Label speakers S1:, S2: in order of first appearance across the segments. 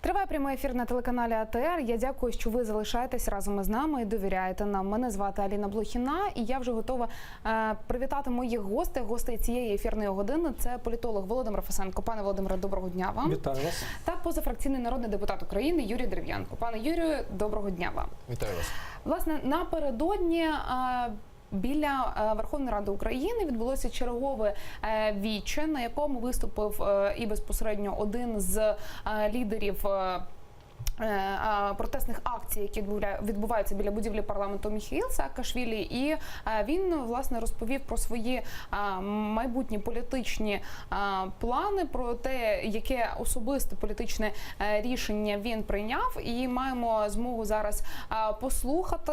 S1: Триває прямий ефір на телеканалі АТR. Я дякую, що ви залишаєтесь разом із нами і довіряєте нам. Мене звати Аліна Блохіна, і я вже готова привітати моїх гостей цієї ефірної години. Це політолог Володимир Фесенко. Пане Володимире, доброго дня вам.
S2: Вітаю вас.
S1: Та позафракційний народний депутат України Юрій Дерев'янко. Пане Юрію, доброго дня вам.
S3: Вітаю вас.
S1: Власне, напередодні біля Верховної Ради України відбулося чергове віче, на якому виступив і безпосередньо один з лідерів протестних акцій, які відбуваються біля будівлі парламенту, Міхеїл Саакашвілі, і він, власне, розповів про свої майбутні політичні плани, про те, яке особисте політичне рішення він прийняв, і маємо змогу зараз послухати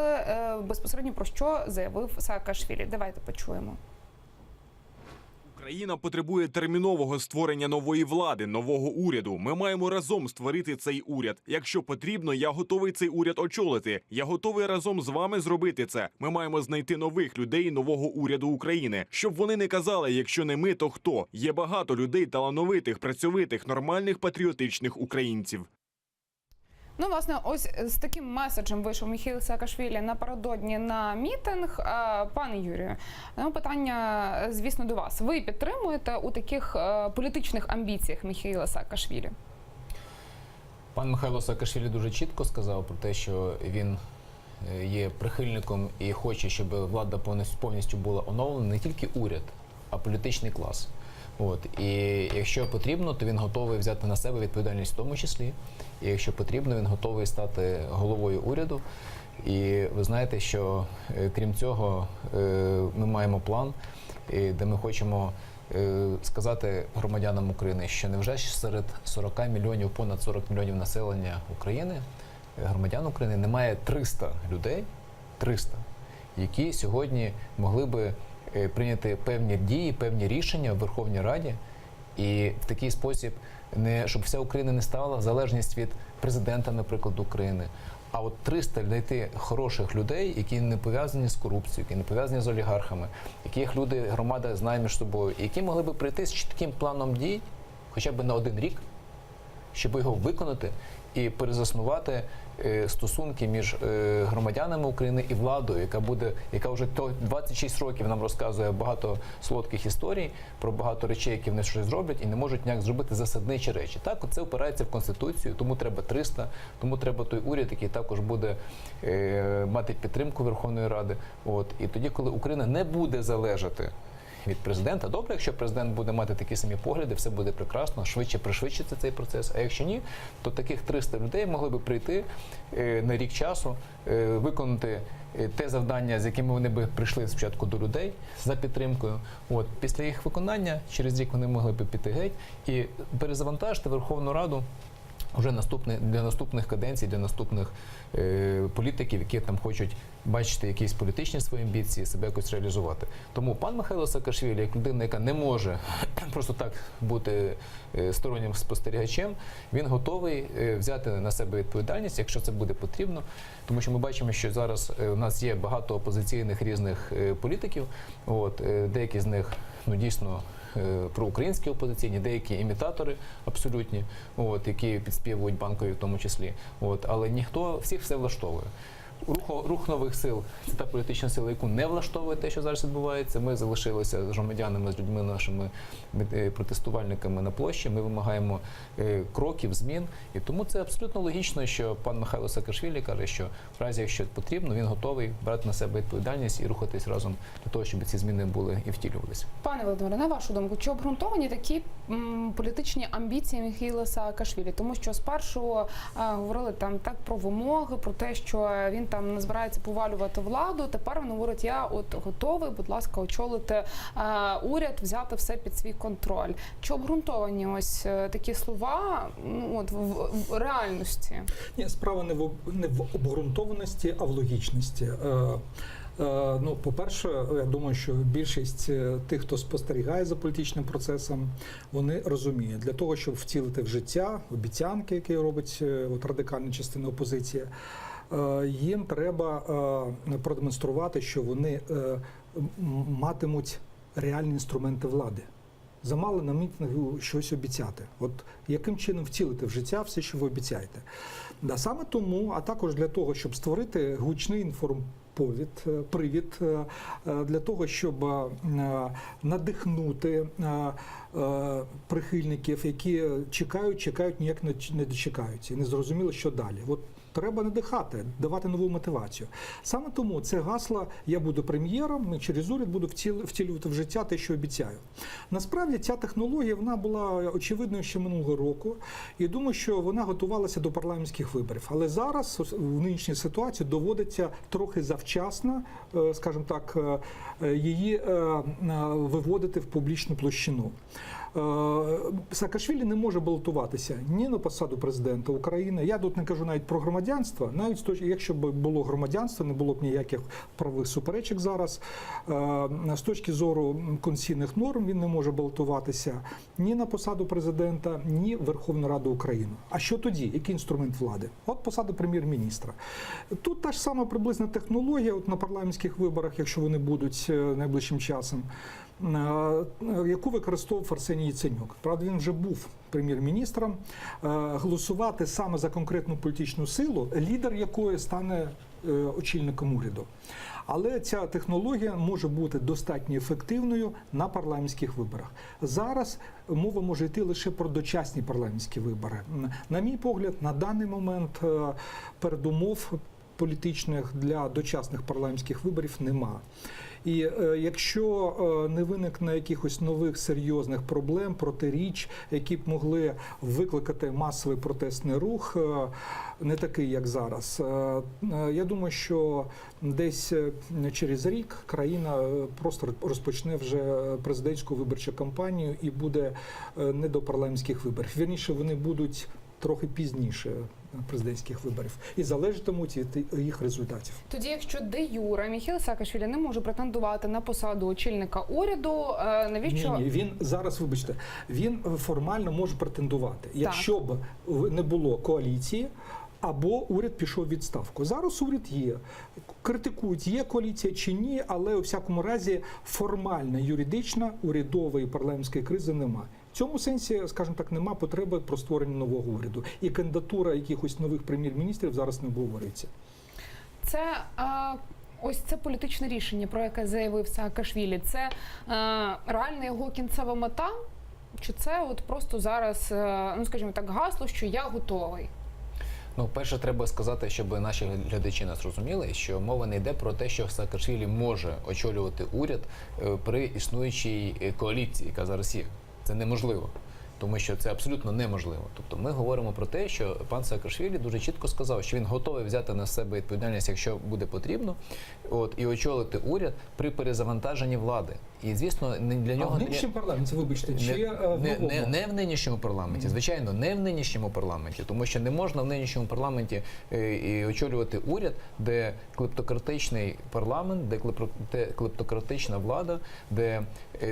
S1: безпосередньо, про що заявив Саакашвілі. Давайте почуємо.
S4: Україна потребує термінового створення нової влади, нового уряду. Ми маємо разом створити цей уряд. Якщо потрібно, я готовий цей уряд очолити. Я готовий разом з вами зробити це. Ми маємо знайти нових людей нового уряду України. Щоб вони не казали, якщо не ми, то хто? Є багато людей талановитих, працьовитих, нормальних, патріотичних українців.
S1: Ну, власне, ось з таким меседжем вийшов Міхеїл Саакашвілі напередодні на мітинг. Пане Юрію, питання, звісно, до вас. Ви підтримуєте у таких політичних амбіціях Міхеїла Саакашвілі?
S3: Пан Михайло Саакашвілі дуже чітко сказав про те, що він є прихильником і хоче, щоб влада повністю була оновлена, не тільки уряд, а політичний клас. І якщо потрібно, то він готовий взяти на себе відповідальність в тому числі. І якщо потрібно, він готовий стати головою уряду. І ви знаєте, що крім цього, ми маємо план, де ми хочемо сказати громадянам України, що невже серед 40 мільйонів, понад 40 мільйонів населення України, громадян України, немає 300 людей, 300, які сьогодні могли би прийняти певні дії, певні рішення в Верховній Раді, і в такий спосіб, щоб вся Україна не ставала в залежність від президента, наприклад, України, а от 300 знайти хороших людей, які не пов'язані з корупцією, які не пов'язані з олігархами, яких люди, громада знає між собою, які могли б прийти з чітким планом дій, хоча б на 1 рік, щоб його виконати і перезаснувати стосунки між громадянами України і владою, яка вже 26 років нам розказує багато солодких історій про багато речей, які вони щось зроблять і не можуть ніяк зробити засадничі речі. Так, це впирається в Конституцію, тому треба 300, тому треба той уряд, який також буде мати підтримку Верховної Ради. І тоді, коли Україна не буде залежати від президента, добре, якщо президент буде мати такі самі погляди, все буде прекрасно, швидше пришвидшиться цей процес. А якщо ні, то таких 300 людей могли би прийти на рік часу, виконати те завдання, з якими вони би прийшли спочатку до людей за підтримкою. Після їх виконання, через рік вони могли б піти геть і перезавантажити Верховну Раду вже для наступних каденцій, для наступних політиків, які там хочуть бачити якісь політичні свої амбіції, себе якось реалізувати. Тому пан Михайло Саакашвілі, як людина, яка не може просто так бути стороннім спостерігачем, він готовий взяти на себе відповідальність, якщо це буде потрібно. Тому що ми бачимо, що зараз у нас є багато опозиційних різних політиків, деякі з них дійсно проукраїнські опозиційні, деякі імітатори абсолютні, які підспівують Банковій в тому числі. Але ніхто, всіх все влаштовує. Рух нових сил – це та політична сила, яку не влаштовує те, що зараз відбувається. Ми залишилися з громадянами, з людьми, нашими протестувальниками на площі. Ми вимагаємо кроків, змін. І тому це абсолютно логічно, що пан Михайло Саакашвілі каже, що в разі, якщо потрібно, він готовий брати на себе відповідальність і рухатись разом для того, щоб ці зміни були і втілювалися.
S1: Пане Володимире, на вашу думку, чи обґрунтовані такі політичні амбіції Міхеїла Саакашвілі? Тому що спершу говорили там так про вимоги, про те, що він там не збирається повалювати владу. Тепер він говорить, я готовий, будь ласка, очолити уряд, взяти все під свій контроль. Чи обґрунтовані ось такі слова в реальності?
S2: Ні, справа не в обґрунтованості, а в логічності. По-перше, я думаю, що більшість тих, хто спостерігає за політичним процесом, вони розуміють, для того, щоб втілити в життя обіцянки, які робить радикальна частина опозиції, їм треба продемонструвати, що вони матимуть реальні інструменти влади. замало на мітингу щось обіцяти. От яким чином втілити в життя все, що ви обіцяєте. Да, саме тому, а також для того, щоб створити гучний привід для того, щоб надихнути прихильників, які чекають, ніяк не дочекаються і не зрозуміло, що далі. От треба надихати, давати нову мотивацію. Саме тому це гасло «Я буду прем'єром, через уряд буду втілювати в життя те, що обіцяю». Насправді ця технологія, вона була очевидною ще минулого року, і думаю, що вона готувалася до парламентських виборів. Але зараз, в нинішній ситуації, доводиться трохи завчасно, скажімо так, її виводити в публічну площину. Саакашвілі не може балотуватися ні на посаду президента України. Я тут не кажу навіть про громадянство. Навіть якщо б було громадянство, не було б ніяких правових суперечок зараз. З точки зору конституційних норм він не може балотуватися ні на посаду президента, ні в Верховну Раду України. А що тоді? Який інструмент влади? От посада прем'єр-міністра. Тут та ж сама приблизна технологія от на парламентських виборах, якщо вони будуть найближчим часом, яку використовував Арсеній Яценюк. Правда, він вже був прем'єр-міністром. Голосувати саме за конкретну політичну силу, лідер якої стане очільником уряду. Але ця технологія може бути достатньо ефективною на парламентських виборах. Зараз мова може йти лише про дочасні парламентські вибори. На мій погляд, на даний момент передумов політичних для дочасних парламентських виборів нема. І якщо не виникне якихось нових серйозних проблем, протиріч, які б могли викликати масовий протестний рух, не такий, як зараз, я думаю, що десь через рік країна просто розпочне вже президентську виборчу кампанію і буде не до парламентських виборів. Вірніше, вони будуть трохи пізніше президентських виборів і залежатимуть від їх результатів.
S1: Тоді, якщо де юре Міхейл Саакашвілі не може претендувати на посаду очільника уряду, навіщо?
S2: Ні, він зараз, вибачте, він формально може претендувати. Якщо б не було коаліції, або уряд пішов у відставку. Зараз уряд є. Критикують, є коаліція чи ні, але у всякому разі формально, юридично урядової парламентської кризи немає. В цьому сенсі, скажімо так, нема потреби про створення нового уряду. І кандидатура якихось нових прем'єр-міністрів зараз не обговорюється.
S1: Це ось це політичне рішення, про яке заявив Саакашвілі. Це реальна його кінцева мета? Чи це от просто зараз, ну скажімо так, гасло, що я готовий?
S3: Ну, перше, треба сказати, щоб наші глядачі нас розуміли, що мова не йде про те, що Саакашвілі може очолювати уряд при існуючій коаліції, яка зараз є. Це неможливо, тому що це абсолютно неможливо. Тобто ми говоримо про те, що пан Саакашвілі дуже чітко сказав, що він готовий взяти на себе відповідальність, якщо буде потрібно, і очолити уряд при перезавантаженні влади. І, звісно, не для нього...
S2: А в нинішньому парламенті, вибачте, чи
S3: не в нинішньому парламенті, звичайно, не в нинішньому парламенті, тому що не можна в нинішньому парламенті і очолювати уряд, де клептократичний парламент, де клептократична влада, де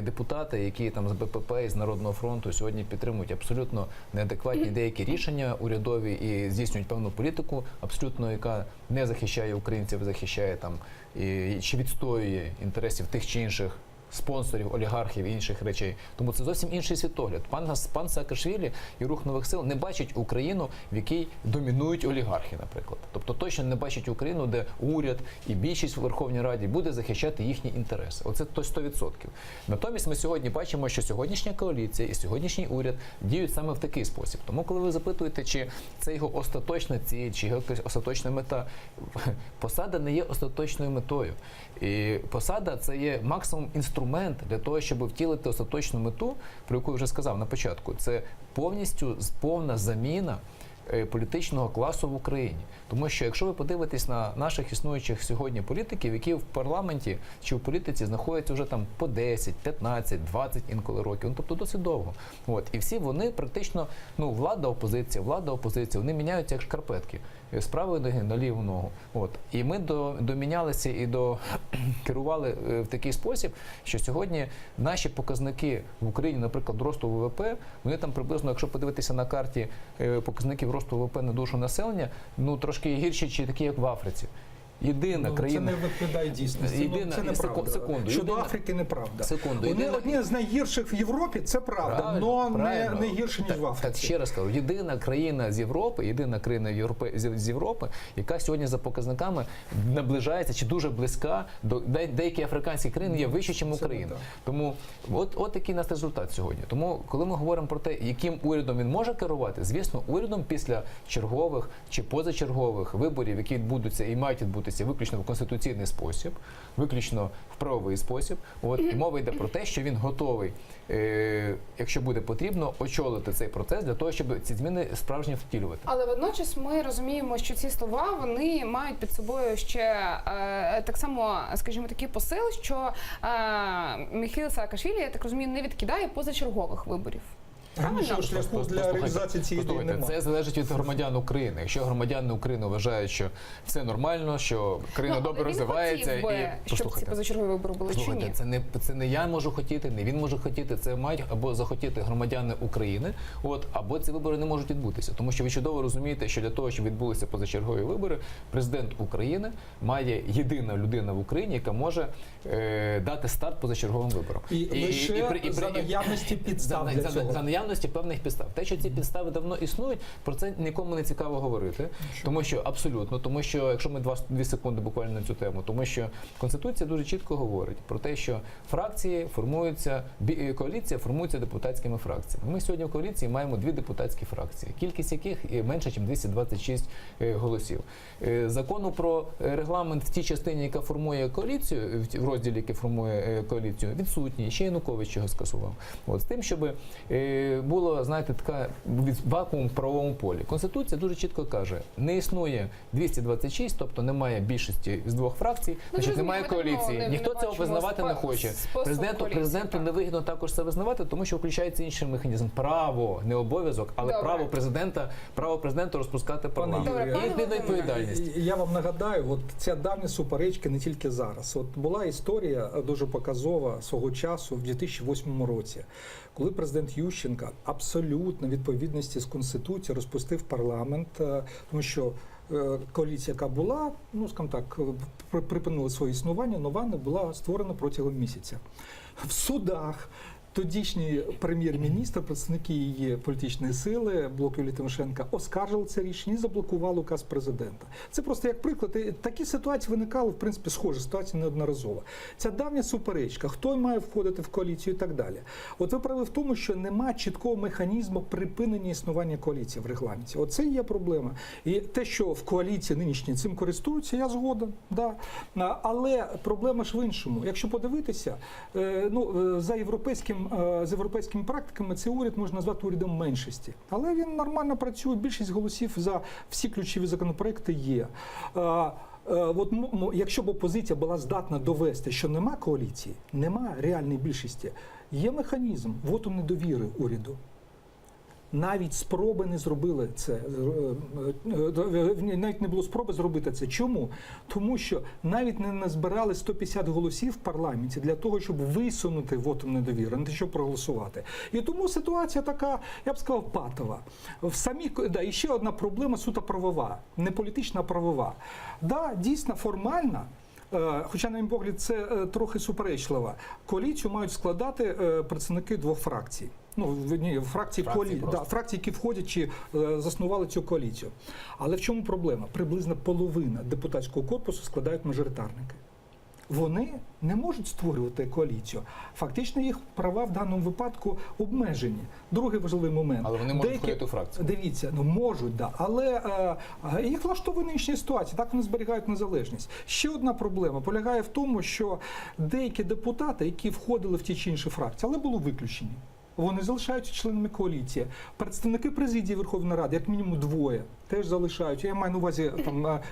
S3: депутати, які там з БПП і з Народного фронту сьогодні підтримують абсолютно неадекватні деякі рішення урядові і здійснюють певну політику, абсолютно яка не захищає українців, захищає там чи відстоює інтересів тих чи інших спонсорів, олігархів і інших речей. Тому це зовсім інший світогляд. Пан Саакашвілі і Рух нових сил не бачить Україну, в якій домінують олігархи, наприклад. Тобто точно не бачить Україну, де уряд і більшість в Верховній Раді буде захищати їхні інтереси. Оце 100%. Натомість ми сьогодні бачимо, що сьогоднішня коаліція і сьогоднішній уряд діють саме в такий спосіб. Тому коли ви запитуєте, чи це його остаточна ціль, чи його остаточна мета, посада не є остаточною метою. І посада – це є максимум інструмент для того, щоб втілити остаточну мету, про яку я вже сказав на початку. Це повна заміна політичного класу в Україні. Тому що якщо ви подивитесь на наших існуючих сьогодні політиків, які в парламенті чи в політиці знаходяться вже там по 10, 15, 20 інколи років, ну, тобто досить довго. І всі вони практично, влада, опозиція, вони міняються як шкарпетки. З правої ноги на ліву ногу. І ми домінялися і керували в такий спосіб, що сьогодні наші показники в Україні, наприклад, росту ВВП, вони там приблизно, якщо подивитися на карті, показників росту ВВП на душу населення, трошки гірші, чи такі, як в Африці. єдина
S2: Це
S3: країна.
S2: не відповідає дійсності.
S3: Єдина-
S2: Це неправда.
S3: секунду,
S2: Щодо
S3: єдина-
S2: Африки неправда.
S3: Секунду,
S2: Вони
S3: єдина-
S2: одні з найгірших в Європі, це правда, але не гірше, ніж в
S3: Так
S2: Африці.
S3: ще раз кажу, єдина країна з Європи, з Європи, яка сьогодні за показниками наближається чи дуже близька до деякі африканські країни є вище, ніж
S2: Це
S3: Україна.
S2: так.
S3: Тому от який у нас результат сьогодні. Тому, коли ми говоримо про те, яким урядом він може керувати, звісно, урядом після чергових чи позачергових виборів, які відбудуться і мають відбутися виключно в конституційний спосіб, виключно в правовий спосіб. І мова йде про те, що він готовий, якщо буде потрібно, очолити цей процес для того, щоб ці зміни справжньо втілювати.
S1: Але водночас ми розуміємо, що ці слова вони мають під собою ще так само, скажімо, такий посил, що Міхеїл Саакашвілі, я так розумію, не відкидає позачергових виборів.
S2: Іншого шляху для реалізації цієї ідеї
S3: Послухайте,
S2: немає.
S3: це залежить від громадян України. Якщо громадяни України вважають, що все нормально, що країна добре розвивається,
S1: він хотів би, щоб ці
S3: послухайте,
S1: позачергові вибори були чи
S3: Слухайте,
S1: ні?
S3: це не я можу хотіти, не він може хотіти. Це мають або захотіти громадяни України, або ці вибори не можуть відбутися. Тому що ви чудово розумієте, що для того, щоб відбулися позачергові вибори, президент України має єдина людина в Україні, яка може дати старт позачерговим виборам.
S2: І лише за наявності підстав для цього.
S3: За наявності певних підстав. Те, що ці підстави давно існують, про це нікому не цікаво говорити. Тому що абсолютно, тому що якщо ми 2 секунди буквально на цю тему, тому що Конституція дуже чітко говорить про те, що фракції формуються, коаліція формується депутатськими фракціями. Ми сьогодні в коаліції маємо 2 депутатські фракції, кількість яких менше, ніж 226 голосів. Закону про регламент в тій частині, яка формує коаліцію, в розділі, який формує коаліцію, відсутній. Ще Янукович його скасував. З тим, щоб було, знаєте, така вакуум в правовому полі. Конституція дуже чітко каже, не існує 226, тобто немає більшості з 2 фракцій, значить немає коаліції. Ніхто цього визнавати не хоче. Президенту невигідно також це визнавати, тому що включається інший механізм. Право, не обов'язок, але право президента розпускати парламент. І відповідальність.
S2: Я вам нагадаю, от ця давня суперечка не тільки зараз. От була історія дуже показова свого часу в 2008 році, коли президент Ющенко абсолютно в відповідності з Конституцією розпустив парламент, тому що коаліція, яка була, скажімо так, припинила своє існування, нова не була створена протягом місяця. В судах тодішній прем'єр-міністр, представники її політичної сили, блок Юлії Тимошенко, оскаржили це рішення і заблокували указ президента. Це просто як приклад. І такі ситуації виникали, в принципі, схожі ситуації неодноразово. Ця давня суперечка, хто має входити в коаліцію і так далі. От ви праві в тому, що немає чіткого механізму припинення існування коаліції в регламенті. Оце і є проблема. І те, що в коаліції нинішній цим користуються, я згоден. Да. Але проблема ж в іншому. Якщо подивитися, з європейськими практиками цей уряд можна назвати урядом меншості. Але він нормально працює, більшість голосів за всі ключові законопроекти є. Якщо б опозиція була здатна довести, що нема коаліції, нема реальної більшості, є механізм воту недовіри уряду. Навіть спроби не зробили це. Навіть не було спроби зробити це. Чому? Тому що навіть не назбирали 150 голосів в парламенті для того, щоб висунути вотом недовіри, не те, щоб проголосувати. І тому ситуація така, я б сказав, патова. І ще одна проблема суто правова, не політична, а правова. Да, дійсно, формально, хоча, на мій погляд, це трохи суперечливо, коаліцію мають складати представники 2 фракцій. Фракції, які входять чи заснували цю коаліцію. Але в чому проблема? Приблизно половина депутатського корпусу складають мажоритарники. Вони не можуть створювати коаліцію. Фактично їх права в даному випадку обмежені. Другий важливий момент.
S3: Але вони можуть входити у фракцію.
S2: Дивіться, можуть, да. Але їх влаштовує нинішня ситуація. Так вони зберігають незалежність. Ще одна проблема полягає в тому, що деякі депутати, які входили в ті чи інші фракції, але були виключені. Вони залишаються членами коаліції. Представники президії Верховної Ради, як мінімум 2, теж залишаються. Я маю на увазі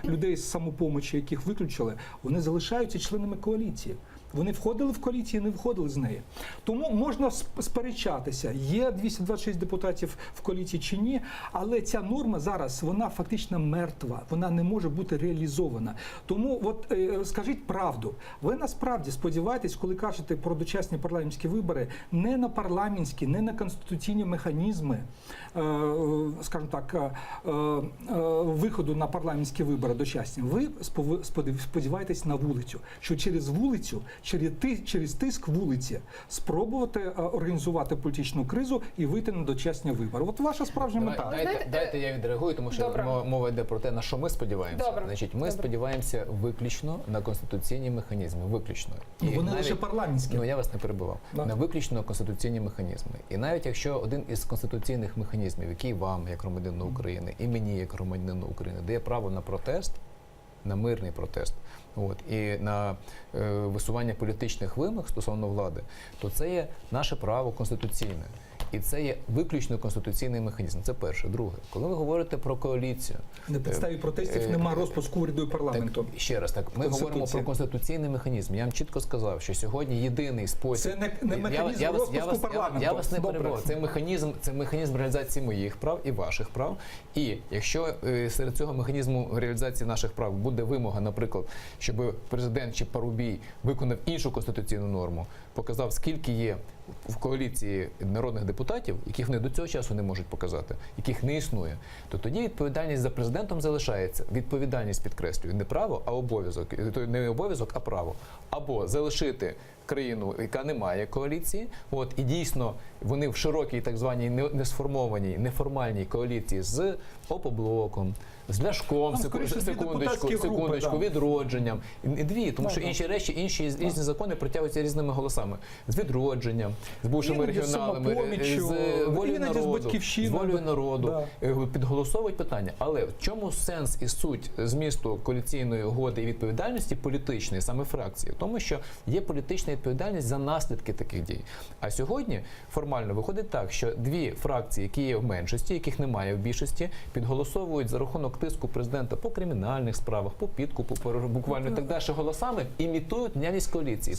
S2: людей з самопомочі, яких виключили, вони залишаються членами коаліції. Вони входили в коаліцію, не виходили з неї. Тому можна сперечатися, є 226 депутатів в коаліції чи ні, але ця норма зараз, вона фактично мертва, вона не може бути реалізована. Тому от скажіть правду, ви насправді сподіваєтесь, коли кажете про дочасні парламентські вибори, не на парламентські, не на конституційні механізми, скажімо так, виходу на парламентські вибори дочасні, ви сподіваєтесь на вулицю, що через вулицю, через тиск вулиці спробувати організувати політичну кризу і вийти на дочасні вибори. От ваша справжня мета.
S3: Дайте я відреагую, тому що
S1: Добре.
S3: мова йде про те, на що ми сподіваємося.
S1: Добре.
S3: Значить, ми
S1: Добре.
S3: сподіваємося виключно на конституційні механізми. Виключно.
S2: Ну,
S3: І
S2: вони лише парламентські.
S3: Ну, я вас не перебивав.
S2: Да.
S3: На виключно конституційні механізми. І навіть якщо один із конституційних механізмів, який вам, як громадянину України, і мені, як громадянину України, дає право на протест, на мирний протест, і на висування політичних вимог стосовно влади, то це є наше право конституційне. І це є виключно конституційний механізм. Це перше. Друге, коли ви говорите про коаліцію...
S2: На підставі протестів нема розпуску уряду і парламенту.
S3: Так, ще раз, ми говоримо про конституційний механізм. Я вам чітко сказав, що сьогодні єдиний спосіб...
S2: Це не механізм розпуску парламенту.
S3: Я вас не перебував. Це механізм реалізації моїх прав і ваших прав. І якщо серед цього механізму реалізації наших прав буде вимога, наприклад, щоб президент чи Парубій виконав іншу конституційну норму, показав, скільки є в коаліції народних депутатів, яких вони до цього часу не можуть показати, яких не існує, то тоді відповідальність за президентом залишається. Відповідальність, підкреслюю, не право, а обов'язок. Не обов'язок, а право. Або залишити країну, яка не має коаліції, і дійсно вони в широкій так званій несформованій, неформальній коаліції з Опоблоком, з Ляшком, секундочку, Відродженням. Дві, тому що інші речі, різні закони притягуються різними голосами. З Відродженням, з бувшими регіоналами, з волею народу, підголосовують питання. Але в чому сенс і суть змісту коаліційної угоди і відповідальності політичної, саме фракції? В тому, що є політична відповідальність за наслідки таких дій. А сьогодні формально виходить так, що дві фракції, які є в меншості, яких немає в більшості, підголосовують за рахунок тиску президента по кримінальних справах, по підкупу, буквально і так далі голосами, імітують наявність коаліції.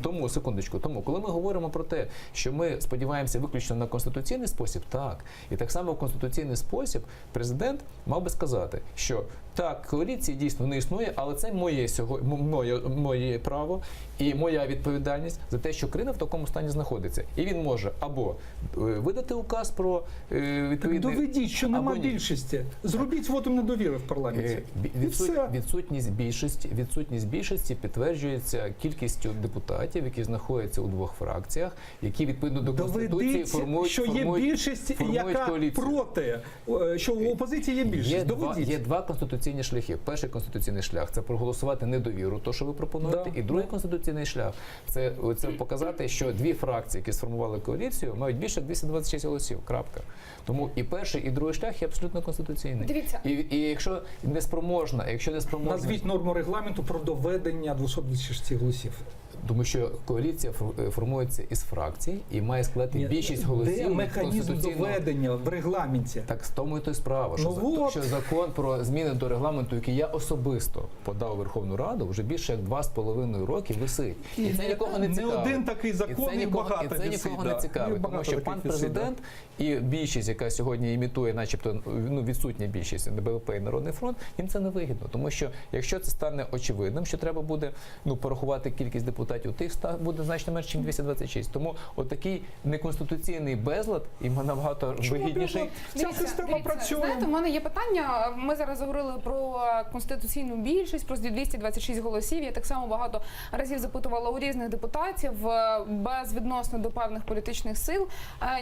S3: Тому, секундочку, коли ми говоримо про те, що ми сподіваємося виключно на конституційний спосіб, так. І так само в конституційний спосіб президент мав би сказати, що так, коаліції дійсно не існує, але це моє право і моя відповідальність за те, що країна в такому стані знаходиться. І він може або видати указ про відповідний...
S2: Доведіть, що нема більшості. Зробіть вотум недовіри в парламенті.
S3: Відсутність більшості підтверджується кількістю депутатів, які знаходяться у двох фракціях, які відповідно до Конституції формують
S2: що є більшість, яка
S3: коаліцію.
S2: проти, що у опозиції є більшість.
S3: Є два конституційні шляхи. Перший конституційний шлях – це проголосувати недовіру, то, що ви пропонуєте. І другий конституційний шлях – це показати, що дві фракції, які сформували коаліцію, мають більше 226 голосів. Крапка. Тому і перший, і другий шлях є абсолютно конституційний.
S1: Дивіться.
S3: І якщо неспроможна...
S2: Назвіть норму регламенту про доведення 226 голосів.
S3: Тому що коаліція формується із фракцій і має складати більшість голосів.
S2: Де механізм доведення в регламенті?
S3: Так з тому і то й справа, що закон про зміни до регламенту, який я особисто подав у Верховну Раду, вже більше як 2,5 роки висить. І це нікого не цікавить.
S2: Не один такий закон, і багато
S3: висить. І це нікого не цікавить, тому що пан президент і більшість, яка сьогодні імітує, начебто, відсутня більшість БПП і Народний фронт, їм це не вигідно. Тому що якщо це стане очевидним, що треба буде порахувати кількість депутатів, тих буде значно менше, ніж 226. Тому отакий неконституційний безлад їм набагато вигідніший.
S2: Ця система працює.
S1: Знаєте, у мене є питання. Ми зараз говорили про конституційну більшість, про 226 голосів. Я так само багато разів запитувала у різних депутатів безвідносно до певних політичних сил.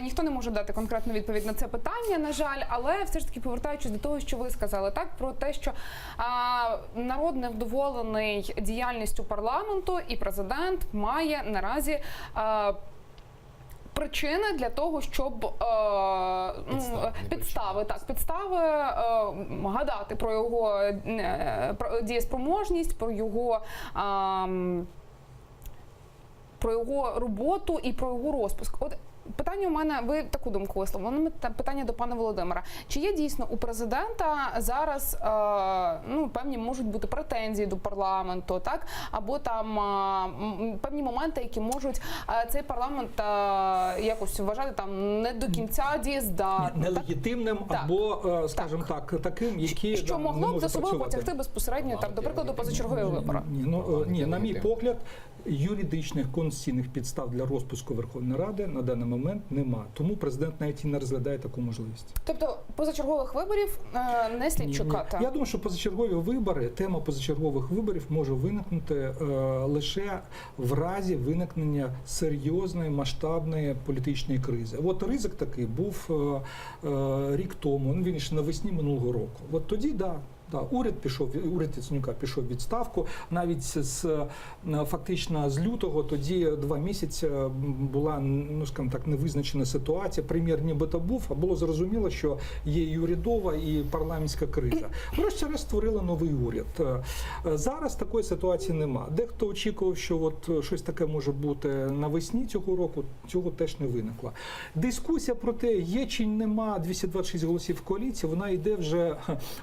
S1: Ніхто не може дати конкретну відповідь на це питання, на жаль, але все ж таки повертаючись до того, що ви сказали, так, про те, що народ невдоволений діяльністю парламенту і президент має наразі причини для того, щоб підстави гадати про його дієспроможність, про його роботу і про його розпуск. От Питання у мене, ви таку думку висловили. У мене питання до пана Володимира. Чи є дійсно у президента зараз певні можуть бути претензії до парламенту, так? Або там певні моменти, які можуть цей парламент якось вважати там не до кінця дієздатним,
S2: нелегітимним
S1: так?
S2: або, скажімо так, таким, які
S1: Що
S2: не
S1: могло б
S2: можуть
S1: за собою
S2: працювати.
S1: потягти безпосередньо, там, до прикладу, позачергові вибори?
S2: Ні, на мій погляд, юридичних конституційних підстав для розпуску Верховної Ради на даний момент нема. Тому президент навіть і не розглядає таку можливість.
S1: Тобто позачергових виборів не слід чекати?
S2: Я думаю, що позачергові вибори, тема позачергових виборів може виникнути лише в разі виникнення серйозної масштабної політичної кризи. От ризик такий був рік тому, він ще навесні минулого року. От тоді, уряд Яценюка пішов в відставку. Навіть фактично з лютого, тоді 2 місяці була, скажімо так, невизначена ситуація. Прем'єр нібито був, а було зрозуміло, що є і урядова, і парламентська криза. Врешті-решт створили новий уряд. Зараз такої ситуації нема. Дехто очікував, що от щось таке може бути навесні цього року, цього теж не виникло. Дискусія про те, є чи нема 226 голосів в коаліції, вона йде вже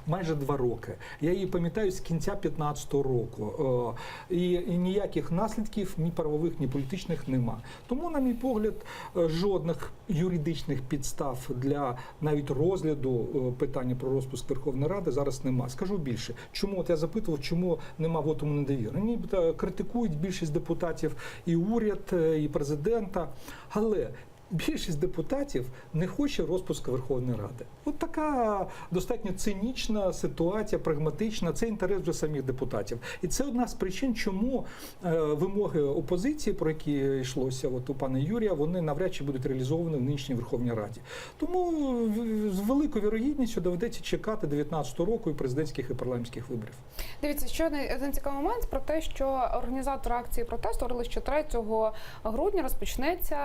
S2: майже 2 роки. Я її пам'ятаю з кінця 2015 року. І ніяких наслідків, ні правових, ні політичних нема. Тому, на мій погляд, жодних юридичних підстав для навіть розгляду питання про розпуск Верховної Ради зараз нема. Скажу більше. Чому, от я запитував, чому нема вотуму недовіри? Нібито критикують більшість депутатів і уряд, і президента, але більшість депутатів не хоче розпуску Верховної Ради. От така достатньо цинічна ситуація, прагматична. Це інтерес вже самих депутатів. І це одна з причин, чому вимоги опозиції, про які йшлося от у пана Юрія, вони навряд чи будуть реалізовані в нинішній Верховній Раді. Тому з великою вірогідністю доведеться чекати 2019 року і президентських, і парламентських виборів.
S1: Дивіться, ще один цікавий момент про те, що організатори акції протесту говорили, що 3 грудня розпочнеться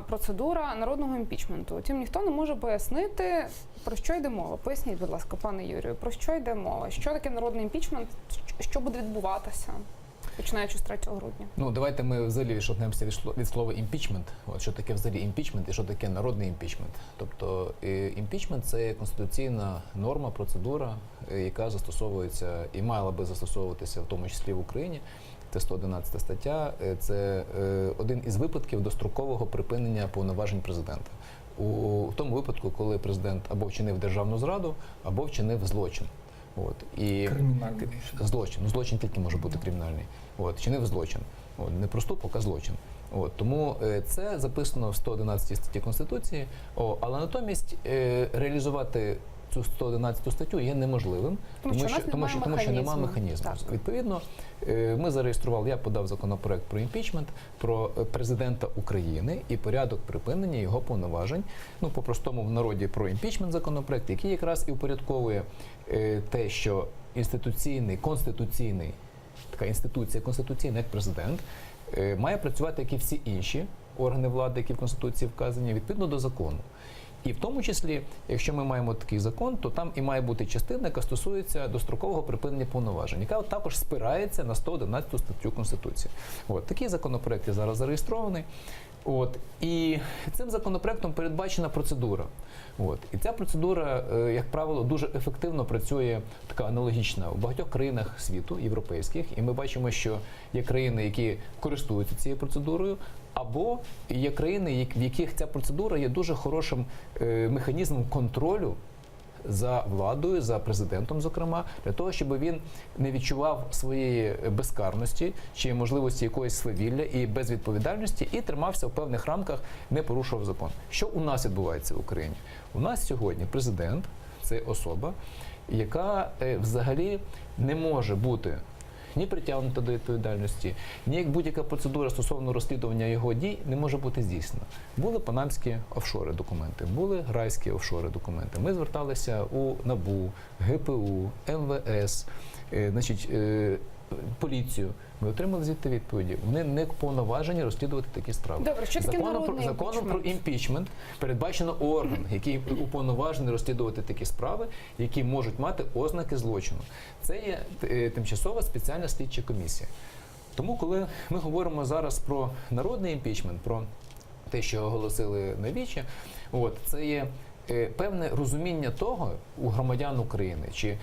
S1: процедура народного імпічменту. Втім, ніхто не може пояснити, про що йде мова. Поясніть, будь ласка, пане Юрію, про що йде мова? Що таке народний імпічмент? Що буде відбуватися, починаючи з 3 грудня?
S3: Давайте ми взагалі відштовхнемося від слова імпічмент. Що таке взагалі імпічмент і що таке народний імпічмент. Тобто імпічмент – це конституційна норма, процедура, яка застосовується і мала би застосовуватися в тому числі в Україні. Це 111 стаття, це один із випадків дострокового припинення повноважень президента. У тому випадку, коли президент або вчинив державну зраду, або вчинив злочин.
S2: Кримінальний.
S3: Злочин тільки може бути кримінальний. Вчинив злочин. Не проступок, а злочин. Тому це записано в 111 статті Конституції, але натомість реалізувати цю 111 статтю є неможливим, тому що немає механізму. Відповідно, ми зареєстрували, я подав законопроект про імпічмент, про президента України і порядок припинення його повноважень. По-простому в народі про імпічмент законопроект, який якраз і упорядковує те, що така інституція конституційна, як президент, має працювати, як і всі інші органи влади, які в Конституції вказані, відповідно до закону. І в тому числі, якщо ми маємо такий закон, то там і має бути частина, яка стосується дострокового припинення повноважень, яка також спирається на 111 статтю Конституції. Такий законопроект є зараз зареєстрований. І цим законопроектом передбачена процедура. І ця процедура, як правило, дуже ефективно працює, така аналогічна у багатьох країнах світу, європейських. І ми бачимо, що є країни, які користуються цією процедурою, або є країни, в яких ця процедура є дуже хорошим механізмом контролю за владою, за президентом, зокрема, для того, щоб він не відчував своєї безкарності чи можливості якоїсь свавілля і безвідповідальності і тримався в певних рамках, не порушував закон. Що у нас відбувається в Україні? У нас сьогодні президент – це особа, яка взагалі не може бути ні притягнута до відповідальності, ні як будь-яка процедура стосовно розслідування його дій не може бути здійснена. Були панамські офшори документи, були грайські офшори документи. Ми зверталися у НАБУ, ГПУ, МВС, поліцію. Ми отримали звідти відповіді. Вони не повноважені розслідувати такі справи.
S1: Добре, що таке народний
S3: законом про імпічмент передбачено орган, який уповноважений розслідувати такі справи, які можуть мати ознаки злочину. Це є тимчасова спеціальна слідча комісія. Тому, коли ми говоримо зараз про народний імпічмент, про те, що оголосили навіче, це є певне розуміння того у громадян України, чи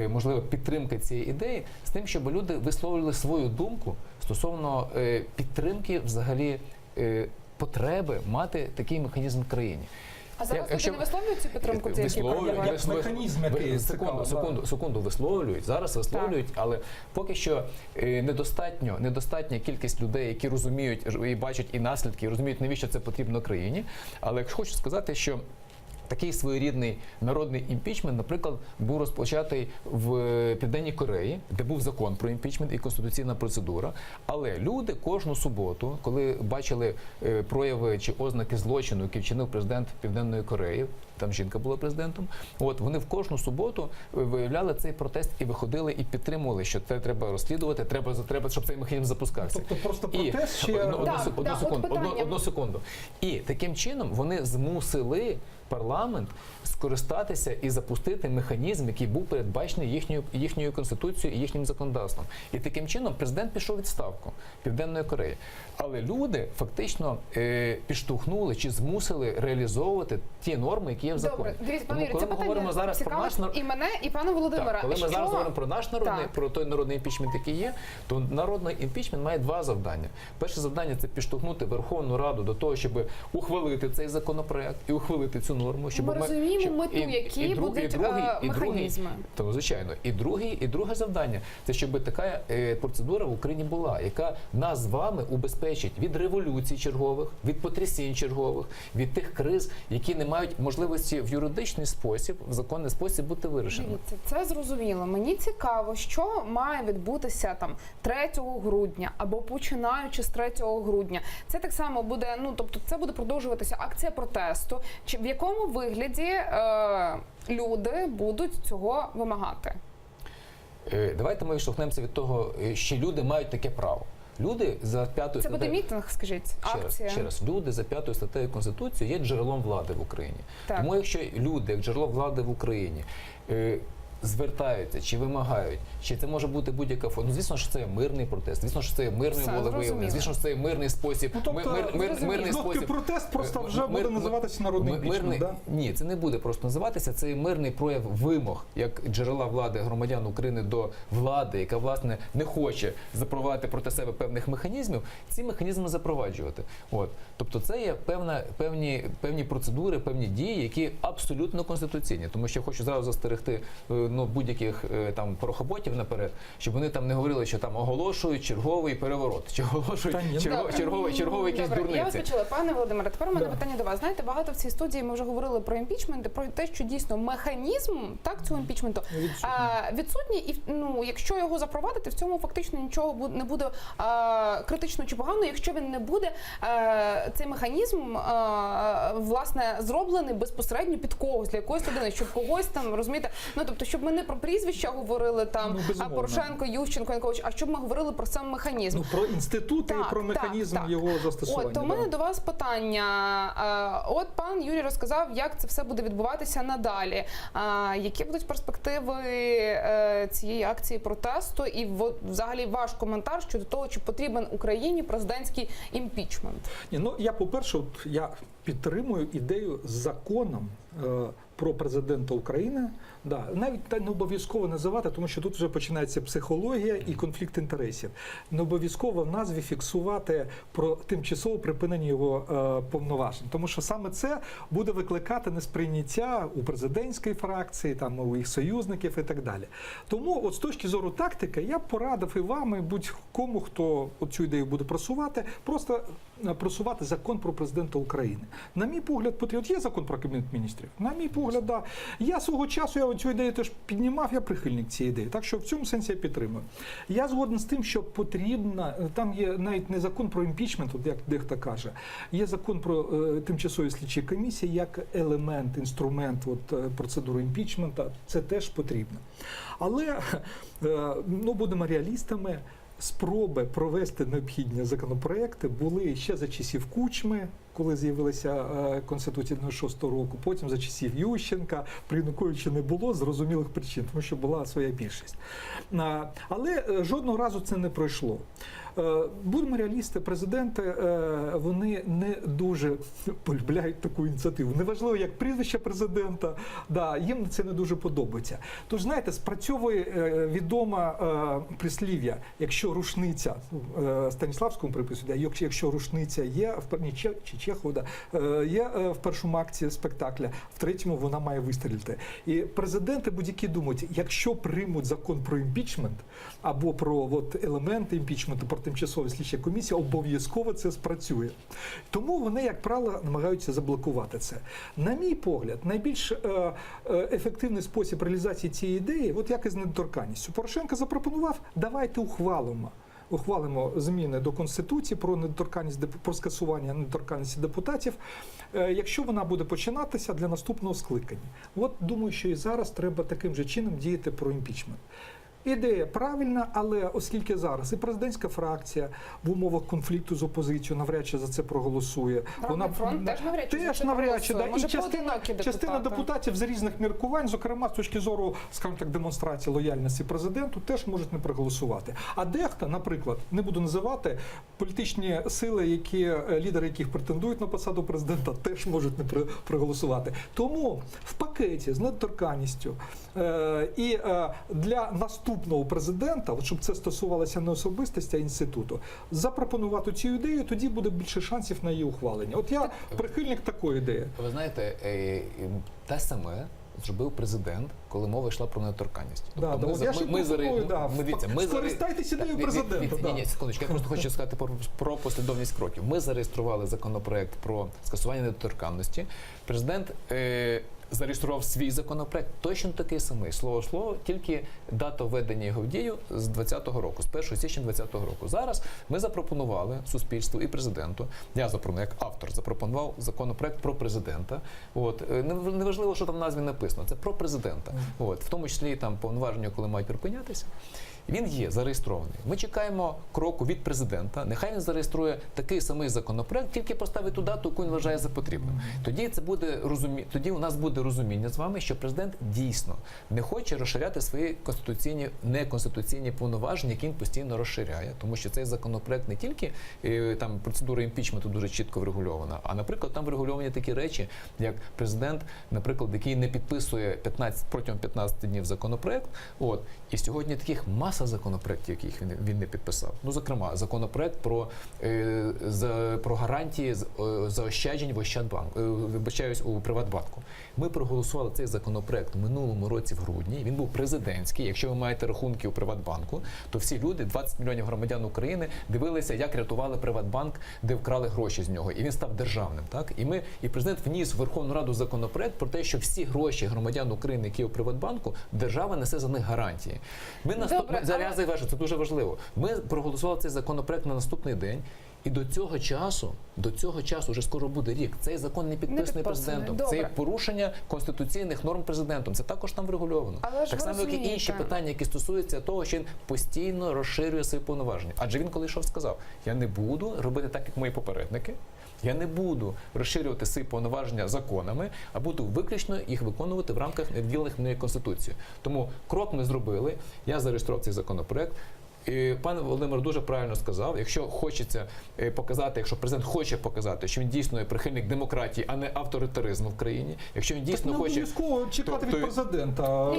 S3: можливо підтримка цієї ідеї з тим, щоб люди висловлювали свою думку стосовно підтримки взагалі потреби мати такий механізм в країні.
S1: А зараз люди не висловлюють цю підтримку цієї
S2: Механізм, який
S3: секунду висловлюють, зараз висловлюють, але поки що недостатня кількість людей, які розуміють і бачать і наслідки, і розуміють, навіщо це потрібно країні. Але хочу сказати, що такий своєрідний народний імпічмент, наприклад, був розпочатий в Південній Кореї, де був закон про імпічмент і конституційна процедура. Але люди кожну суботу, коли бачили прояви чи ознаки злочину, які вчинив президент Південної Кореї, там жінка була президентом, вони в кожну суботу виявляли цей протест і виходили і підтримували, що це треба розслідувати, треба, щоб цей механізм запускався.
S2: Тобто просто протест чи...
S3: Одну секунду. І таким чином вони змусили парламент скористатися і запустити механізм, який був передбачений їхньою конституцією і їхнім законодавством. І таким чином президент пішов у відставку Південної Кореї. Але люди фактично підштовхнули чи змусили реалізовувати ті норми, які є в законі.
S1: Добре, дивіться, пане Юрію,
S3: коли
S1: це
S3: ми говоримо зараз про наш
S1: і мене, і пана Володимира.
S3: коли ми зараз говоримо про наш народний,
S1: Так.
S3: про той народний імпічмент, який є, то народний імпічмент має два завдання. Перше завдання – це підштовхнути Верховну Раду до того, щоб ухвалити цей законопроект і ухвалити цю норму. Щоб
S1: Ми розуміємо мету, які будуть механізми.
S3: То, звичайно. І друге завдання – це щоб така процедура в Україні була, яка нас з вами убезпечить від революцій чергових, від потрясінь чергових, від тих криз, які не мають можливості в юридичний спосіб, в законний спосіб бути вирішеними.
S1: Дивіться, це зрозуміло. Мені цікаво, що має відбутися там 3 грудня або починаючи з 3 грудня. Це так само буде, тобто це буде продовжуватися акція протесту. Чи в якому вигляді люди будуть цього вимагати?
S3: Давайте ми відштовхнемося від того, що люди мають таке право. Люди за 5 статтею...
S1: Це буде мітинг, скажіть, акція?
S3: Ще раз. Люди за 5 статтею Конституції є джерелом влади в Україні.
S1: Так.
S3: Тому якщо люди, як джерело влади в Україні, звертаються чи вимагають, чи це може бути будь-яка форма. Звісно, що це мирний протест, звісно, що це мирне волевиявлення, звісно, що це мирний спосіб.
S2: Мирний спосіб. Протест просто вже буде називатися народний імпічмент, да?
S3: Ні, це не буде просто називатися, це мирний прояв вимог, як джерела влади громадян України до влади, яка, власне, не хоче запровадити проти себе певних механізмів, ці механізми запроваджувати. Тобто це є певні процедури, певні дії, які абсолютно конституційні. Тому що я хочу зразу застерегти будь-яких там порохоботів наперед, щоб вони там не говорили, що там оголошують черговий переворот, чи оголошують черговий якісь дурниці.
S1: Я вас почула, пане Володимире, тепер у мене питання до вас. Знаєте, багато в цій студії ми вже говорили про імпічмент, про те, що дійсно механізм цього імпічменту відсутній, і якщо його запровадити, в цьому фактично нічого не буде критично чи погано, якщо він не буде цей механізм власне зроблений безпосередньо під когось, для якоїсь людини, щоб когось там, розумієте, тобто, щоб ми не про прізвища говорили там Порошенко, Ющенко, Янукович, а щоб ми говорили про сам механізм.
S2: Про інститути і про механізм його застосування.
S1: То в мене до вас питання. Пан Юрій розказав, як це все буде відбуватися надалі. Які будуть перспективи цієї акції протесту і взагалі ваш коментар щодо того, чи потрібен Україні президентський імпічмент?
S2: Я, по-перше, я підтримую ідею з законом про президента України. Навіть не обов'язково називати, тому що тут вже починається психологія і конфлікт інтересів. Не обов'язково в назві фіксувати про тимчасове припинення його повноважень. Тому що саме це буде викликати несприйняття у президентської фракції, у їх союзників і так далі. Тому з точки зору тактики я б порадив і вам, і будь-кому, хто цю ідею буде просувати, просто просувати закон про президента України. На мій погляд, є закон про Кабінет міністрів. На мій погляд, да. Я свого часу цю ідею теж піднімав, я прихильник цієї ідеї. Так що в цьому сенсі я підтримую. Я згоден з тим, що потрібно, там є навіть не закон про імпічмент, як дехто каже, є закон про тимчасові слідчі комісії як елемент, інструмент процедури імпічмента. Це теж потрібно. Але, будемо реалістами, спроби провести необхідні законопроекти були ще за часів Кучми, коли з'явилася Конституція 96-го року, потім за часів Ющенка, при Януковичі не було з зрозумілих причин, тому що була своя більшість. Але жодного разу це не пройшло. Будемо реалісти, президенти, вони не дуже полюбляють таку ініціативу. Неважливо, як прізвище президента, їм це не дуже подобається. Тож, знаєте, спрацьовує відоме прислів'я, якщо рушниця, Станіславському припису, якщо рушниця є, чи Чехова, є в першому акті спектакля, в третьому вона має вистрілити. І президенти будь-які думають, якщо приймуть закон про імпічмент, або про елементи імпічменту, про тимчасові слідчі комісії, обов'язково це спрацює. Тому вони, як правило, намагаються заблокувати це. На мій погляд, найбільш ефективний спосіб реалізації цієї ідеї, як і з недоторканністю. Порошенко запропонував, давайте ухвалимо зміни до Конституції про недоторканність, про скасування недоторканності депутатів, якщо вона буде починатися для наступного скликання. Думаю, що і зараз треба таким же чином діяти про імпічмент. Ідея правильна, але оскільки зараз і президентська фракція в умовах конфлікту з опозицією навряд чи за це проголосує.
S1: Народний фронт теж навряд чи
S2: і частина депутатів з різних міркувань, зокрема з точки зору, скажімо так, демонстрації лояльності президенту, теж можуть не проголосувати. А дехто, наприклад, не буду називати, політичні сили, лідери яких претендують на посаду президента, теж можуть не проголосувати. Тому в пакеті з недоторканністю і для наступного президента, щоб це стосувалося не особистості, а інституту, запропонувати цю ідею, тоді буде більше шансів на її ухвалення. Я прихильник такої ідеї.
S3: Ви знаєте, те саме зробив президент, коли мова йшла про недоторканність.
S2: Скористайтеся ідеєю президента.
S3: Ні, секундочку, я просто хочу сказати про послідовність кроків. Ми зареєстрували законопроект про скасування недоторканності. Президент зареєстрував свій законопроект, точно такий самий, слово в слово, тільки дата введення його в дію з 2020 року, з 1 січня 2020 року. Зараз ми запропонували суспільству і президенту, я як автор запропонував законопроект про президента. Неважливо, що там в назві написано, це про президента. В тому числі там повноваження, коли мають припинятися. Він є зареєстрований. Ми чекаємо кроку від президента. Нехай він зареєструє такий самий законопроект, тільки поставить ту дату, яку він вважає за потрібним. Тоді у нас буде розуміння з вами, що президент дійсно не хоче розширяти свої неконституційні повноваження, які він постійно розширяє. Тому що цей законопроект не тільки там процедура імпічменту дуже чітко врегульована, а, наприклад, там врегульовані такі речі, як президент, наприклад, який не підписує протягом 15 днів законопроект. І сьогодні таких маса законопроєктів, яких він не підписав. Зокрема, законопроект про гарантії заощаджень в Ощадбанку, у Приватбанку. Ми проголосували цей законопроект в минулому році в грудні. Він був президентський. Якщо ви маєте рахунки у Приватбанку, то всі люди, 20 мільйонів громадян України, дивилися, як рятували Приватбанк, де вкрали гроші з нього. І він став державним. І президент вніс в Верховну Раду законопроект про те, що всі гроші громадян України, які у Приватбанку, держава несе за них гарантії. Це дуже важливо. Ми проголосували цей законопроект на наступний день. І до цього часу, вже скоро буде рік, цей закон не підписаний президентом. Це є порушення конституційних норм президентом. Це також там врегульовано. Так само, як і інші питання, які стосуються того, що він постійно розширює свої повноваження. Адже він коли йшов, сказав, я не буду робити так, як мої попередники, я не буду розширювати свої повноваження законами, а буду виключно їх виконувати в рамках відділених мною Конституцією. Тому крок ми зробили, я зареєстрував цей законопроект. І пан Володимир дуже правильно сказав, якщо хочеться показати, якщо президент хоче показати, що він дійсно є прихильник демократії, а не авторитаризму в країні, якщо він дійсно хоче...
S2: обов'язково чекати від президента.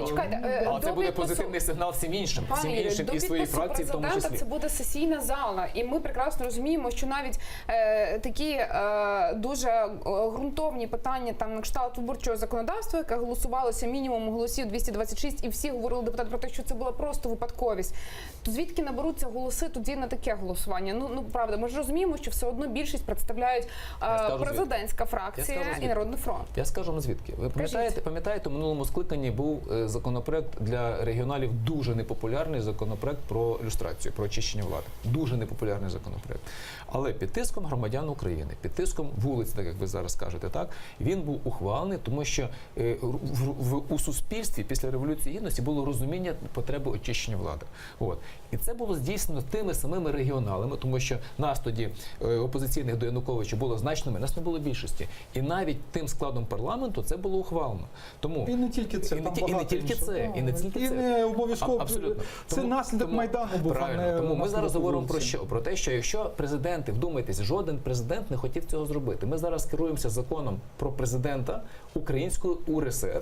S3: Але це буде позитивний сигнал всім іншим і своїй фракції в тому числі.
S1: Це буде сесійна зала, і ми прекрасно розуміємо, що навіть такі дуже ґрунтовні питання там на кшталт виборчого законодавства, яке голосувалося мінімум голосів 226, і всі говорили депутати про те, що це була просто випадковість. То звідки наберуться голоси тоді на таке голосування? Правда, ми ж розуміємо, що все одно більшість представляють президентська фракція і Народний фронт.
S3: Я скажу вам звідки. Ви пам'ятаєте, в минулому скликанні був законопроект для регіоналів, дуже непопулярний законопроект про люстрацію, про очищення влади. Дуже непопулярний законопроект. Але під тиском громадян України, під тиском вулиць, так як ви зараз кажете, він був ухвалений, тому що у суспільстві після Революції Гідності було розуміння потреби очищення влади. І це було здійснено тими самими регіоналами, тому що нас тоді опозиційних до Януковича було значно менше, нас не було більшості. І навіть тим складом парламенту це було ухвалено. Тому
S2: І не тільки це,
S3: і
S2: там
S3: не
S2: багато
S3: тільки
S2: іншого.
S3: це, і не тільки
S2: І
S3: це.
S2: не обов'язково.
S3: Абсолютно.
S2: Це наслідок Майдану був,
S3: правильно.
S2: а не
S3: Тому ми
S2: наслідок
S3: зараз говоримо про
S2: революції.
S3: що? Про те, що якщо президенти, вдумайтесь, жоден президент не хотів цього зробити. Ми зараз керуємося законом про президента Української УРСР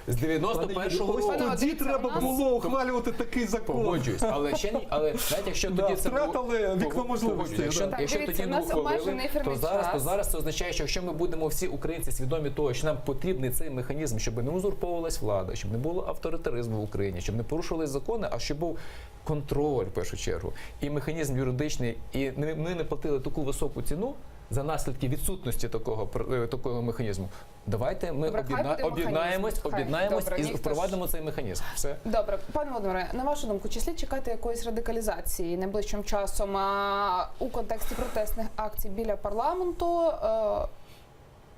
S3: з 91-го
S2: Ось
S3: року.
S2: тоді треба було ухвалювати такий закон.
S3: Погоджуюсь, але ще ні, але навіть якщо
S2: Да,
S3: тоді це було,
S2: втратили вікно можливостей,
S3: погоджуюсь. Якщо,
S2: да.
S1: Так,
S3: якщо
S1: дивіться,
S3: тоді
S1: у
S3: не
S1: нас
S3: ухвалили,
S1: обмежений ефірний
S3: то
S1: час.
S3: зараз це означає, що якщо ми будемо всі українці свідомі того, що нам потрібний цей механізм, щоб не узурповувалась влада, щоб не було авторитаризму в Україні, щоб не порушувались закони, а щоб був контроль в першу чергу, і механізм юридичний, і ми не платили таку високу ціну за наслідки відсутності такого механізму. Давайте ми
S1: Добре, хай буде
S3: об'єднаємось
S1: механізм. Хай.
S3: об'єднаємось
S1: Добре,
S3: і
S1: ніхто ж-
S3: впровадимо цей механізм. Все.
S1: Добре, пане Володимире, на вашу думку, чи слід чекати якоїсь радикалізації найближчим часом у контексті протестних акцій біля парламенту?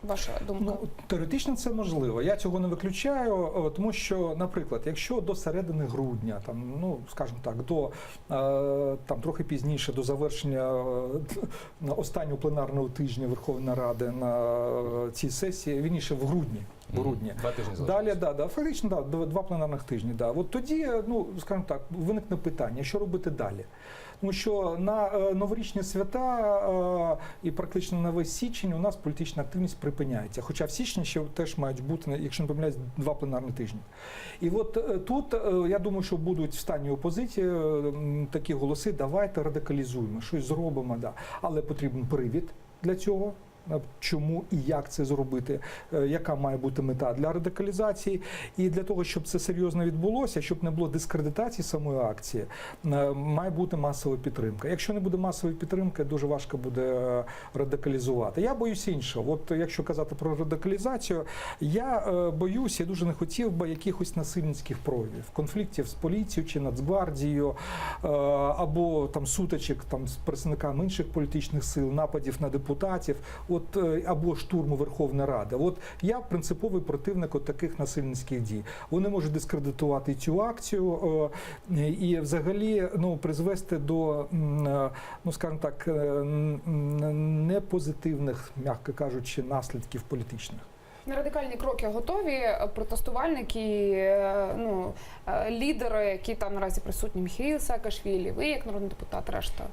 S1: Ваша думка?
S2: Ну, теоретично це можливо. Я цього не виключаю, тому що, наприклад, якщо до середини грудня, там, ну, скажімо так, до там трохи пізніше, до завершення останнього пленарного тижня Верховної Ради на цій сесії, вірніше в грудні. Грудні.
S3: 2 тижні
S2: Далі, фактично, два пленарних тижні. Да. От тоді, ну, скажімо так, виникне питання, що робити далі. Тому що на новорічні свята і практично на весь січень у нас політична активність припиняється. Хоча в січні ще теж мають бути, якщо не помиляюсь, 2 пленарні тижні. І от тут, я думаю, що будуть в стані опозиції такі голоси, давайте радикалізуємо, щось зробимо. Да. Але потрібен привід для цього. Чому і як це зробити, яка має бути мета для радикалізації. І для того, щоб це серйозно відбулося, щоб не було дискредитації самої акції, має бути масова підтримка. Якщо не буде масової підтримки, дуже важко буде радикалізувати. Я боюсь іншого. От якщо казати про радикалізацію, я боюся, я дуже не хотів би якихось насильницьких проявів, конфліктів з поліцією чи Нацгвардією, або там сутичок там, з представниками інших політичних сил, нападів на депутатів. Або штурму Верховної Ради. От я принциповий противник от таких насильницьких дій. Вони можуть дискредитувати цю акцію і взагалі призвести до, ну скажімо так, непозитивних, м'яко кажучи, наслідків політичних.
S1: На радикальні кроки готові протестувальники, лідери, які там наразі присутні, Міхеїл Саакашвілі, ви як народний депутат, решта?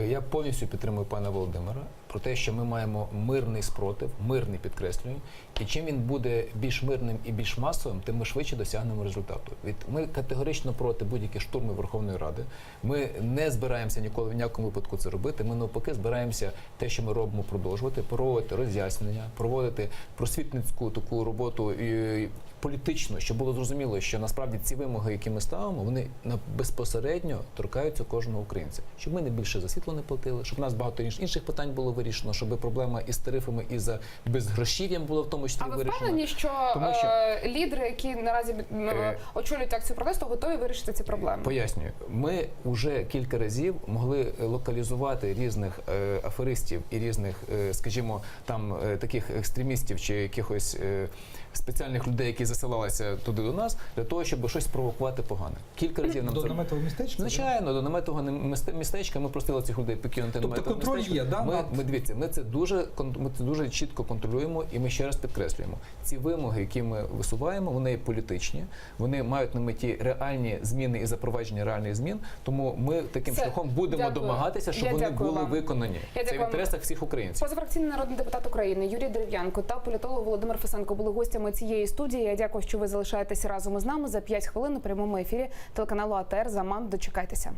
S3: Я повністю підтримую пана Володимира про те, що ми маємо мирний спротив, мирний, підкреслюю, і чим він буде більш мирним і більш масовим, тим ми швидше досягнемо результату. Ми категорично проти будь-яких штурмів Верховної Ради. Ми не збираємося ніколи в ніякому випадку це робити. Ми навпаки збираємося те, що ми робимо, продовжувати, проводити роз'яснення, проводити просвітницьку таку роботу і політично, щоб було зрозуміло, що насправді ці вимоги, які ми ставимо, вони безпосередньо торкаються кожного українця. Щоб ми не більше за світло не платили, щоб у нас багато інших питань було вирішено, щоб проблема із тарифами і за безгрошів'ям була в тому числі
S1: вирішена. А ви
S3: вирішена.
S1: впевнені, що, лідери, які наразі очолюють акцію протесту, готові вирішити ці проблеми?
S3: Пояснюю. Ми вже кілька разів могли локалізувати різних аферистів і різних, скажімо, там таких екстремістів чи якихось спеціальних людей, які засилалися туди до нас, для того, щоб щось спровокувати погане. Кілька разів нам
S2: До наметового містечка?
S3: Звичайно, до наметового містечка ми просили цих людей покинути наметове
S2: Тобто контроль
S3: містечко.
S2: є, да?
S3: Дивіться, ми це дуже чітко контролюємо, і ми ще раз підкреслюємо. Ці вимоги, які ми висуваємо, вони політичні, вони мають на меті реальні зміни і запровадження реальних змін, тому ми таким шляхом будемо домагатися, щоб вони були виконані. Це в інтересах всіх українців.
S1: Позафракційний народний депутат України Юрій Дерев'янко та політолог Володимир Фесенко були гостями цієї студії. Я дякую, що ви залишаєтеся разом із нами. За 5 хвилин у прямому ефірі телеканалу АТR «Заман». Дочекайтеся.